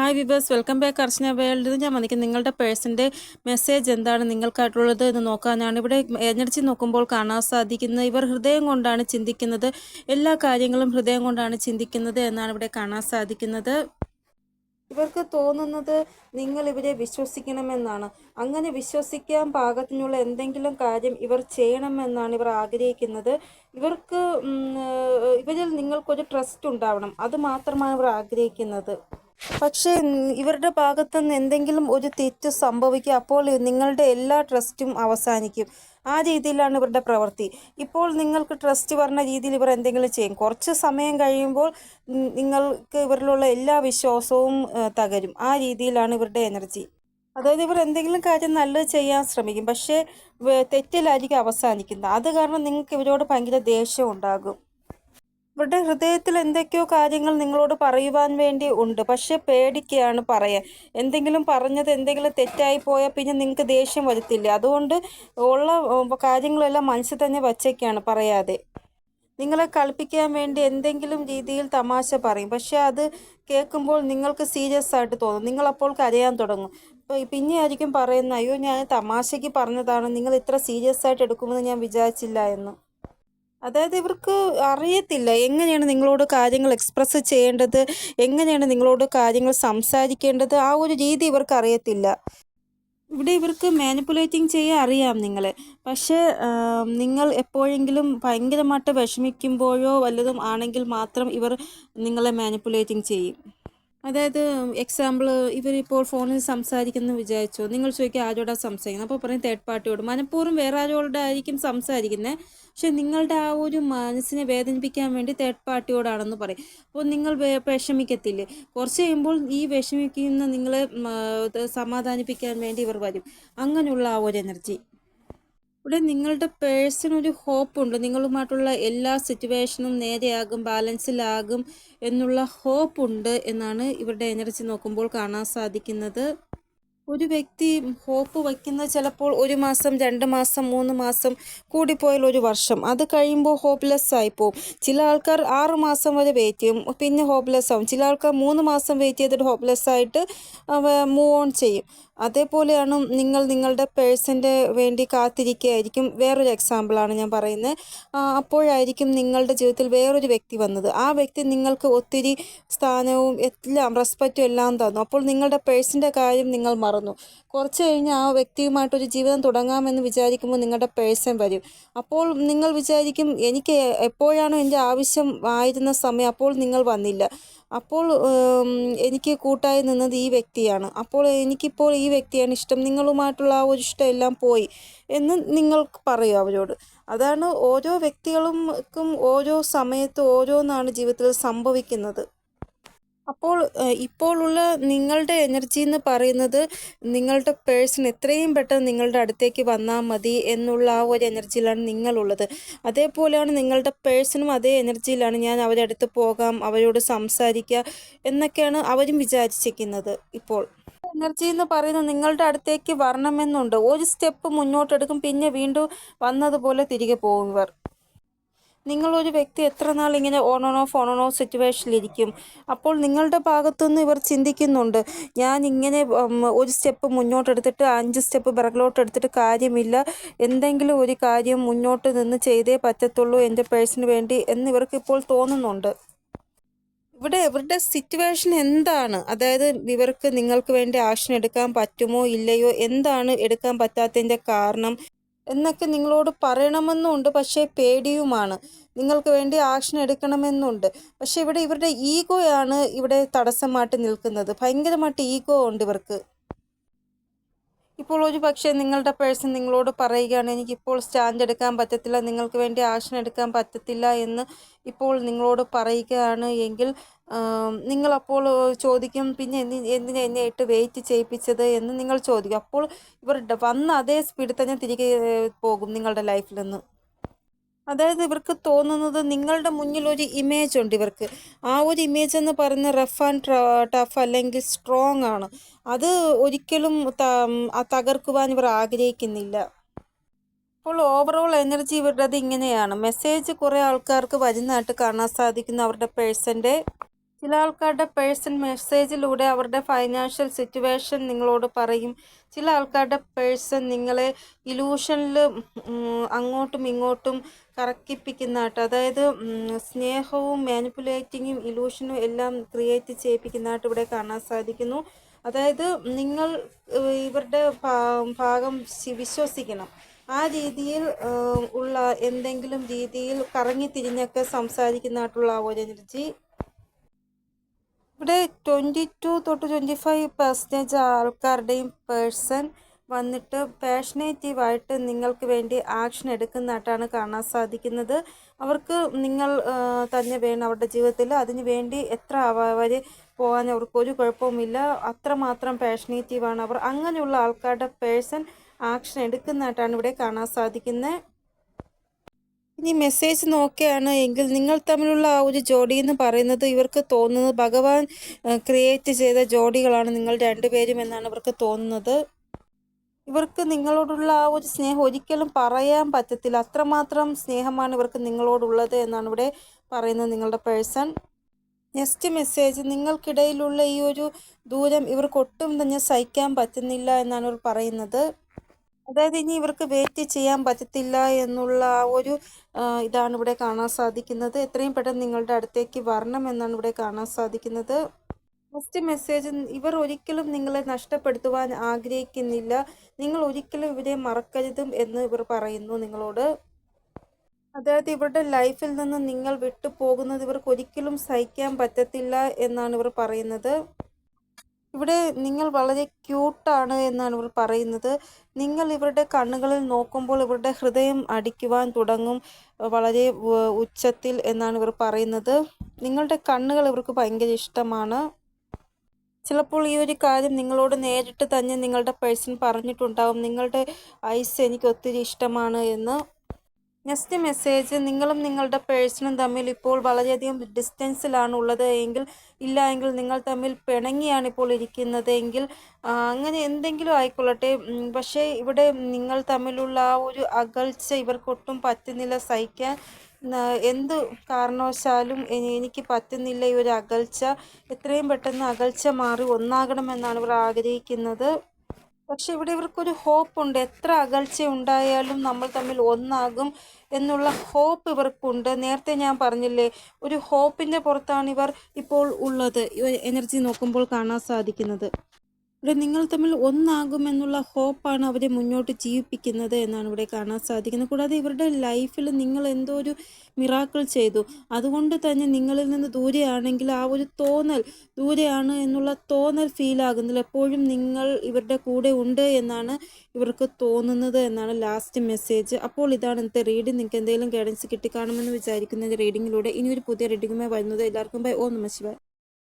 Hi viewers, welcome back അർച്ചന world. ഇത് ഞാൻ വന്നിരിക്കും നിങ്ങളുടെ പേഴ്സൻ്റെ മെസ്സേജ് എന്താണ് നിങ്ങൾക്കായിട്ടുള്ളത് എന്ന് നോക്കാനാണ്. ഇവിടെ എനർജി നോക്കുമ്പോൾ കാണാൻ സാധിക്കുന്നത് ഇവർ ഹൃദയം കൊണ്ടാണ് ചിന്തിക്കുന്നത്. എല്ലാ കാര്യങ്ങളും ഹൃദയം കൊണ്ടാണ് ചിന്തിക്കുന്നത് എന്നാണ് ഇവിടെ കാണാൻ സാധിക്കുന്നത്. ഇവർക്ക് തോന്നുന്നത് നിങ്ങൾ ഇവരെ വിശ്വസിക്കണമെന്നാണ്. അങ്ങനെ വിശ്വസിക്കാൻ പാകത്തിനുള്ള എന്തെങ്കിലും കാര്യം ഇവർ ചെയ്യണമെന്നാണ് ഇവർ ആഗ്രഹിക്കുന്നത്. ഇവർക്ക് ഇവരിൽ നിങ്ങൾക്കൊരു ട്രസ്റ്റ് ഉണ്ടാവണം, അത് മാത്രമാണ് ഇവർ ആഗ്രഹിക്കുന്നത്. പക്ഷേ ഇവരുടെ ഭാഗത്തുനിന്ന് എന്തെങ്കിലും ഒരു തെറ്റ് സംഭവിക്കുക, അപ്പോൾ നിങ്ങളുടെ എല്ലാ ട്രസ്റ്റും അവസാനിക്കും. ആ രീതിയിലാണ് ഇവരുടെ പ്രവൃത്തി. ഇപ്പോൾ നിങ്ങൾക്ക് ട്രസ്റ്റ് പറഞ്ഞ രീതിയിൽ ഇവർ എന്തെങ്കിലും ചെയ്യും. കുറച്ച് സമയം കഴിയുമ്പോൾ നിങ്ങൾക്ക് ഇവരിലുള്ള എല്ലാ വിശ്വാസവും തകരും. ആ രീതിയിലാണ് ഇവരുടെ എനർജി. അതായത് ഇവർ എന്തെങ്കിലും കാര്യം നല്ലത് ചെയ്യാൻ ശ്രമിക്കും, പക്ഷേ തെറ്റിലായിരിക്കും അവസാനിക്കുന്നത്. അത് കാരണം നിങ്ങൾക്ക് ഇവരോട് ഭയങ്കര ദേഷ്യം ഉണ്ടാകും. ഇവരുടെ ഹൃദയത്തിൽ എന്തൊക്കെയോ കാര്യങ്ങൾ നിങ്ങളോട് പറയുവാൻ വേണ്ടി ഉണ്ട്, പക്ഷെ പേടിക്കുകയാണ് പറയാൻ. എന്തെങ്കിലും പറഞ്ഞത് എന്തെങ്കിലും തെറ്റായി പോയാൽ പിന്നെ നിങ്ങൾക്ക് ദേഷ്യം വരത്തില്ല. അതുകൊണ്ട് ഉള്ള കാര്യങ്ങളെല്ലാം മനസ്സിൽ തന്നെ വച്ചേക്കാണ് പറയാതെ. നിങ്ങളെ കളിപ്പിക്കാൻ വേണ്ടി എന്തെങ്കിലും രീതിയിൽ തമാശ പറയും, പക്ഷെ അത് കേൾക്കുമ്പോൾ നിങ്ങൾക്ക് സീരിയസ് ആയിട്ട് തോന്നും. നിങ്ങളപ്പോൾ കരയാൻ തുടങ്ങും. പിന്നെ ആയിരിക്കും പറയുന്നത്, അയ്യോ ഞാൻ തമാശയ്ക്ക് പറഞ്ഞതാണ്, നിങ്ങൾ ഇത്ര സീരിയസ് ആയിട്ട് എടുക്കുമെന്ന് ഞാൻ വിചാരിച്ചില്ല എന്ന്. അതായത് ഇവർക്ക് അറിയത്തില്ല എങ്ങനെയാണ് നിങ്ങളോട് കാര്യങ്ങൾ എക്സ്പ്രസ് ചെയ്യേണ്ടത്, എങ്ങനെയാണ് നിങ്ങളോട് കാര്യങ്ങൾ സംസാരിക്കേണ്ടത്. ആ ഒരു രീതി ഇവർക്ക് അറിയത്തില്ല. ഇവിടെ ഇവർക്ക് മാനിപ്പുലേറ്റിംഗ് ചെയ്യാൻ അറിയാം നിങ്ങളെ, പക്ഷേ നിങ്ങൾ എപ്പോഴെങ്കിലും ഭയങ്കരമായിട്ട് വിഷമിക്കുമ്പോഴോ വല്ലതും ആണെങ്കിൽ മാത്രം ഇവർ നിങ്ങളെ മാനിപ്പുലേറ്റിംഗ് ചെയ്യും. അതായത് എക്സാമ്പിൾ, ഇവരിപ്പോൾ ഫോണിൽ സംസാരിക്കുന്നു വിചാരിച്ചോ, നിങ്ങൾ ചോദിക്കുക ആരോടാ സംസാരിക്കുന്നത്, അപ്പോൾ പറയും തേർഡ് പാർട്ടിയോട്. മനഃപൂർവ്വം വേറെ ആരോടെ ആയിരിക്കും സംസാരിക്കുന്നത്, പക്ഷെ നിങ്ങളുടെ ആ ഒരു മനസ്സിനെ വേദനിപ്പിക്കാൻ വേണ്ടി തേർഡ് പാർട്ടിയോടാണെന്ന് പറയും. അപ്പോൾ നിങ്ങൾ വിഷമിക്കത്തില്ലേ? കുറച്ച് കഴിയുമ്പോൾ ഈ വിഷമിക്കുന്ന നിങ്ങളെ സമാധാനിപ്പിക്കാൻ വേണ്ടി ഇവർ വരും. അങ്ങനെയുള്ള ആ ഒരു എനർജി. ഇവിടെ നിങ്ങളുടെ പേഴ്സണൊരു ഹോപ്പുണ്ട്, നിങ്ങളുമായിട്ടുള്ള എല്ലാ സിറ്റുവേഷനും നേരെയാകും, ബാലൻസിലാകും എന്നുള്ള ഹോപ്പുണ്ട് എന്നാണ് ഇവരുടെ എനർജി നോക്കുമ്പോൾ കാണാൻ സാധിക്കുന്നത്. ഒരു വ്യക്തി ഹോപ്പ് വയ്ക്കുന്നത് ചിലപ്പോൾ 1 മാസം, 2 മാസം, 3 മാസം, കൂടിപ്പോയാൽ 1 വർഷം. അത് കഴിയുമ്പോൾ ഹോപ്പ്ലെസ് ആയിപ്പോവും. ചില ആൾക്കാർ 6 മാസം വരെ വെയിറ്റ് ചെയ്യും, പിന്നെ ഹോപ്പ്ലെസ് ആവും. ചില ആൾക്കാർ 3 മാസം വെയിറ്റ് ചെയ്തിട്ട് ഹോപ്പ്ലെസ് ആയിട്ട് മൂവ് ഓൺ ചെയ്യും. അതേപോലെയാണ് നിങ്ങൾ നിങ്ങളുടെ പേഴ്സൻ്റെ വേണ്ടി കാത്തിരിക്കുകയായിരിക്കും. വേറൊരു എക്സാമ്പിളാണ് ഞാൻ പറയുന്നത്. അപ്പോഴായിരിക്കും നിങ്ങളുടെ ജീവിതത്തിൽ വേറൊരു വ്യക്തി വന്നത്. ആ വ്യക്തി നിങ്ങൾക്ക് ഒത്തിരി സ്ഥാനവും എല്ലാം റെസ്പെക്റ്റും എല്ലാം തന്നു. അപ്പോൾ നിങ്ങളുടെ പേഴ്സൻ്റെ കാര്യം നിങ്ങൾ മറന്നു. കുറച്ച് കഴിഞ്ഞ് ആ വ്യക്തിയുമായിട്ടൊരു ജീവിതം തുടങ്ങാമെന്ന് വിചാരിക്കുമ്പോൾ നിങ്ങളുടെ പേഴ്സൺ വരും. അപ്പോൾ നിങ്ങൾ വിചാരിക്കും, എനിക്ക് എപ്പോഴാണോ എൻ്റെ ആവശ്യം ആയിരുന്ന സമയം അപ്പോൾ നിങ്ങൾ വന്നില്ല. അപ്പോൾ എനിക്ക് കൂട്ടായി നിന്നത് ഈ വ്യക്തിയാണ്. അപ്പോൾ എനിക്കിപ്പോൾ ഈ വ്യക്തിയാണ് ഇഷ്ടം, നിങ്ങളുമായിട്ടുള്ള ആ ഒരു ഇഷ്ടം എല്ലാം പോയി എന്ന് നിങ്ങൾക്ക് പറയും അവരോട്. അതാണ് ഓരോ വ്യക്തികൾക്കും ഓരോ സമയത്ത് ഓരോന്നാണ് ജീവിതത്തിൽ സംഭവിക്കുന്നത്. അപ്പോൾ ഇപ്പോഴുള്ള നിങ്ങളുടെ എനർജി എന്ന് പറയുന്നത് നിങ്ങളുടെ പേഴ്സൺ എത്രയും പെട്ടെന്ന് നിങ്ങളുടെ അടുത്തേക്ക് വന്നാൽ മതി എന്നുള്ള ആ ഒരു എനർജിയിലാണ് നിങ്ങളുള്ളത്. അതേപോലെയാണ് നിങ്ങളുടെ പേഴ്സണും അതേ എനർജിയിലാണ്, ഞാൻ അവരുടെ അടുത്ത് പോകാം, അവരോട് സംസാരിക്കുക എന്നൊക്കെയാണ് അവരും വിചാരിച്ചിരിക്കുന്നത്. ഇപ്പോൾ എനർജി എന്ന് പറയുന്നത് നിങ്ങളുടെ അടുത്തേക്ക് വരണമെന്നുണ്ട്. ഒരു സ്റ്റെപ്പ് മുന്നോട്ടെടുക്കും, പിന്നെ വീണ്ടും വന്നതുപോലെ തിരികെ പോകും ഇവർ. നിങ്ങളൊരു വ്യക്തി എത്ര നാൾ ഇങ്ങനെ ഓൺ ഓഫ് സിറ്റുവേഷനിലിരിക്കും? അപ്പോൾ നിങ്ങളുടെ ഭാഗത്തുനിന്ന് ഇവർ ചിന്തിക്കുന്നുണ്ട്, ഞാൻ ഇങ്ങനെ ഒരു സ്റ്റെപ്പ് മുന്നോട്ടെടുത്തിട്ട് 5 സ്റ്റെപ്പ് പിറകിലോട്ടെടുത്തിട്ട് കാര്യമില്ല, എന്തെങ്കിലും ഒരു കാര്യം മുന്നോട്ട് നിന്ന് ചെയ്തേ പറ്റത്തുള്ളൂ എൻ്റെ പേഴ്സണിന് വേണ്ടി എന്നിവർക്ക് ഇപ്പോൾ തോന്നുന്നുണ്ട്. ഇവിടെ ഇവരുടെ സിറ്റുവേഷൻ എന്താണ്, അതായത് ഇവർക്ക് നിങ്ങൾക്ക് വേണ്ടി ആക്ഷൻ എടുക്കാൻ പറ്റുമോ ഇല്ലയോ, എന്താണ് എടുക്കാൻ പറ്റാത്തതിൻ്റെ കാരണം എന്നൊക്കെ നിങ്ങളോട് പറയണമെന്നുണ്ട്, പക്ഷേ പേടിയുമാണ്. നിങ്ങൾക്ക് വേണ്ടി ആക്ഷൻ എടുക്കണമെന്നുണ്ട്, പക്ഷേ ഇവിടെ ഇവരുടെ ഈഗോയാണ് ഇവിടെ തടസ്സമായിട്ട് നിൽക്കുന്നത്. ഭയങ്കരമായിട്ട് ഈഗോ ഉണ്ട് ഇവർക്ക്. ഇപ്പോൾ ഒരു പക്ഷേ നിങ്ങളുടെ പേഴ്സൺ നിങ്ങളോട് പറയുകയാണ്, എനിക്കിപ്പോൾ സ്റ്റാൻഡ് എടുക്കാൻ പറ്റത്തില്ല, നിങ്ങൾക്ക് വേണ്ടി ആക്ഷൻ എടുക്കാൻ പറ്റത്തില്ല എന്ന് ഇപ്പോൾ നിങ്ങളോട് പറയുകയാണ് എങ്കിൽ നിങ്ങളപ്പോൾ ചോദിക്കും, പിന്നെ എന്തിനാ എന്നെ ഇട്ട് വെയിറ്റ് ചെയ്യിപ്പിച്ചത് എന്ന് നിങ്ങൾ ചോദിക്കും. അപ്പോൾ ഇവർ വന്ന അതേ സ്പീഡിൽ തന്നെ തിരികെ പോകും നിങ്ങളുടെ ലൈഫിൽ നിന്ന്. അതായത് ഇവർക്ക് തോന്നുന്നത് നിങ്ങളുടെ മുന്നിൽ ഒരു ഇമേജ് ഉണ്ട് ഇവർക്ക്. ആ ഒരു ഇമേജ് എന്ന് പറയുന്ന റഫ് ആൻഡ് ടഫ് അല്ലെങ്കിൽ സ്ട്രോങ് ആണ്. അത് ഒരിക്കലും തകർക്കുവാൻ ഇവർ ആഗ്രഹിക്കുന്നില്ല. അപ്പോൾ ഓവറോൾ എനർജി ഇവരുടേത് ഇങ്ങനെയാണ്. മെസ്സേജ് കുറേ ആൾക്കാർക്ക് വരുന്നതായിട്ട് കാണാൻ സാധിക്കുന്നു അവരുടെ പേഴ്സൻ്റെ. ചില ആൾക്കാരുടെ പേഴ്സൺ മെസ്സേജിലൂടെ അവരുടെ ഫൈനാൻഷ്യൽ സിറ്റുവേഷൻ നിങ്ങളോട് പറയും. ചില ആൾക്കാരുടെ പേഴ്സൺ നിങ്ങളെ ഇലൂഷനിൽ അങ്ങോട്ടും ഇങ്ങോട്ടും കറക്കിപ്പിക്കുന്നതായിട്ട്, അതായത് സ്നേഹവും മാനിപ്പുലേറ്റിങ്ങും ഇലൂഷനും എല്ലാം ക്രിയേറ്റ് ചെയ്യിപ്പിക്കുന്നതായിട്ട് ഇവിടെ കാണാൻ സാധിക്കുന്നു. അതായത് നിങ്ങൾ ഇവരുടെ ഭാഗം വിശ്വസിക്കണം. ആ രീതിയിൽ ഉള്ള എന്തെങ്കിലും രീതിയിൽ കറങ്ങി തിരിഞ്ഞൊക്കെ സംസാരിക്കുന്നതായിട്ടുള്ള ആ ഒരു എനർജി ഇവിടെ 22 തൊട്ട് 25% ആൾക്കാരുടെയും പേഴ്സൺ വന്നിട്ട് പാഷനേറ്റീവായിട്ട് നിങ്ങൾക്ക് വേണ്ടി ആക്ഷൻ എടുക്കുന്നതായിട്ടാണ് കാണാൻ സാധിക്കുന്നത്. അവർക്ക് നിങ്ങൾ തന്നെ വേണം അവരുടെ ജീവിതത്തിൽ. അതിന് വേണ്ടി എത്ര വരെ പോകാൻ അവർക്ക് ഒരു കുഴപ്പവുമില്ല. അത്രമാത്രം പാഷനേറ്റീവാണ് അവർ. അങ്ങനെയുള്ള ആൾക്കാരുടെ പേഴ്സൺ ആക്ഷൻ എടുക്കുന്നതായിട്ടാണ് ഇവിടെ കാണാൻ സാധിക്കുന്നത്. ഇനി മെസ്സേജ് നോക്കുകയാണ് എങ്കിൽ നിങ്ങൾ തമ്മിലുള്ള ആ ഒരു ജോഡി എന്ന് പറയുന്നത് ഇവർക്ക് തോന്നുന്നത് ഭഗവാൻ ക്രിയേറ്റ് ചെയ്ത ജോഡികളാണ് നിങ്ങൾ രണ്ടുപേരും എന്നാണ് ഇവർക്ക് തോന്നുന്നത്. ഇവർക്ക് നിങ്ങളോടുള്ള ആ ഒരു സ്നേഹം ഒരിക്കലും പറയാൻ പറ്റത്തില്ല. അത്രമാത്രം സ്നേഹമാണ് ഇവർക്ക് നിങ്ങളോടുള്ളത് എന്നാണ് ഇവിടെ പറയുന്നത് നിങ്ങളുടെ പേഴ്സൺ. നെക്സ്റ്റ് മെസ്സേജ്, നിങ്ങൾക്കിടയിലുള്ള ഈ ഒരു ദൂരം ഇവർക്ക് ഒട്ടും തന്നെ സഹിക്കാൻ പറ്റുന്നില്ല എന്നാണ് ഇവർ പറയുന്നത്. അതായത് ഇനി ഇവർക്ക് വെയിറ്റ് ചെയ്യാൻ പറ്റത്തില്ല എന്നുള്ള ആ ഒരു ഇതാണ് ഇവിടെ കാണാൻ സാധിക്കുന്നത്. എത്രയും പെട്ടെന്ന് നിങ്ങളുടെ അടുത്തേക്ക് വരണം എന്നാണ് ഇവിടെ കാണാൻ സാധിക്കുന്നത്. ഫസ്റ്റ് മെസ്സേജ്, ഇവർ ഒരിക്കലും നിങ്ങളെ നഷ്ടപ്പെടുത്തുവാൻ ആഗ്രഹിക്കുന്നില്ല. നിങ്ങൾ ഒരിക്കലും ഇവരെ മറക്കരുതും എന്ന് ഇവർ പറയുന്നു നിങ്ങളോട്. അതായത് ഇവരുടെ ലൈഫിൽ നിന്ന് നിങ്ങൾ വിട്ടു പോകുന്നത് ഇവർക്ക് ഒരിക്കലും സഹിക്കാൻ പറ്റത്തില്ല എന്നാണ് ഇവർ പറയുന്നത്. ഇവിടെ നിങ്ങൾ വളരെ ക്യൂട്ടാണ് എന്നാണ് ഇവർ പറയുന്നത്. നിങ്ങൾ ഇവരുടെ കണ്ണുകളിൽ നോക്കുമ്പോൾ ഇവരുടെ ഹൃദയം അടിക്കുവാൻ തുടങ്ങും വളരെ ഉച്ചത്തിൽ എന്നാണ് ഇവർ പറയുന്നത്. നിങ്ങളുടെ കണ്ണുകൾ ഇവർക്ക് ഭയങ്കര ഇഷ്ടമാണ്. ചിലപ്പോൾ ഈ ഒരു കാര്യം നിങ്ങളോട് നേരിട്ട് തന്നെ നിങ്ങളുടെ പേഴ്സൺ പറഞ്ഞിട്ടുണ്ടാവും, നിങ്ങളുടെ ഐസ് എനിക്ക് ഒത്തിരി ഇഷ്ടമാണ് എന്ന്. നെക്സ്റ്റ് മെസ്സേജ്, നിങ്ങളും നിങ്ങളുടെ പേഴ്സണും തമ്മിൽ ഇപ്പോൾ വളരെയധികം ഡിസ്റ്റൻസിലാണ് ഉള്ളത് എങ്കിൽ നിങ്ങൾ തമ്മിൽ പിണങ്ങിയാണ് ഇപ്പോൾ ഇരിക്കുന്നത് എങ്കിൽ അങ്ങനെ എന്തെങ്കിലും ആയിക്കൊള്ളട്ടെ. പക്ഷേ ഇവിടെ നിങ്ങൾ തമ്മിലുള്ള ആ ഒരു അകൽച്ച ഇവർക്കൊട്ടും പറ്റുന്നില്ല സഹിക്കാൻ. എന്ത് കാരണവശാലും എനിക്ക് പറ്റുന്നില്ല ഈ ഒരു അകൽച്ച. എത്രയും പെട്ടെന്ന് അകൽച്ച മാറി ഒന്നാകണമെന്നാണ് ഇവർ ആഗ്രഹിക്കുന്നത്. പക്ഷെ ഇവിടെ ഇവർക്കൊരു ഹോപ്പുണ്ട്. എത്ര അകൽച്ച ഉണ്ടായാലും നമ്മൾ തമ്മിൽ ഒന്നാകും എന്നുള്ള ഹോപ്പ് ഇവർക്കുണ്ട്. നേരത്തെ ഞാൻ പറഞ്ഞില്ലേ, ഒരു ഹോപ്പിൻ്റെ പുറത്താണ് ഇവർ ഇപ്പോൾ ഉള്ളത്. എനർജി നോക്കുമ്പോൾ കാണാൻ സാധിക്കുന്നത് ഇവിടെ നിങ്ങൾ തമ്മിൽ ഒന്നാകുമെന്നുള്ള ഹോപ്പാണ് അവരെ മുന്നോട്ട് ജീവിപ്പിക്കുന്നത് എന്നാണ് ഇവിടെ കാണാൻ സാധിക്കുന്നത്. കൂടാതെ ഇവരുടെ ലൈഫിൽ നിങ്ങൾ എന്തോ ഒരു മിറാക്കിൾ ചെയ്തു. അതുകൊണ്ട് തന്നെ നിങ്ങളിൽ നിന്ന് ദൂരെയാണെങ്കിൽ ആ ഒരു തോന്നൽ ദൂരെയാണ് എന്നുള്ള തോന്നൽ ഫീലാകുന്നില്ല. എപ്പോഴും നിങ്ങൾ ഇവരുടെ കൂടെ ഉണ്ട് എന്നാണ് ഇവർക്ക് തോന്നുന്നത് എന്നാണ് ലാസ്റ്റ് മെസ്സേജ്. അപ്പോൾ ഇതാണ് ഇന്നത്തെ റീഡിംഗ്. നിങ്ങൾക്ക് എന്തെങ്കിലും ഗൈഡൻസ് കിട്ടിക്കാണുമെന്ന് വിചാരിക്കുന്നത് റീഡിങ്ങിലൂടെ. ഇനി ഒരു പുതിയ റീഡിങ്ങുമായി വരുന്നത് എല്ലാവർക്കും ബൈ. ഓം നമഃ ശിവായ.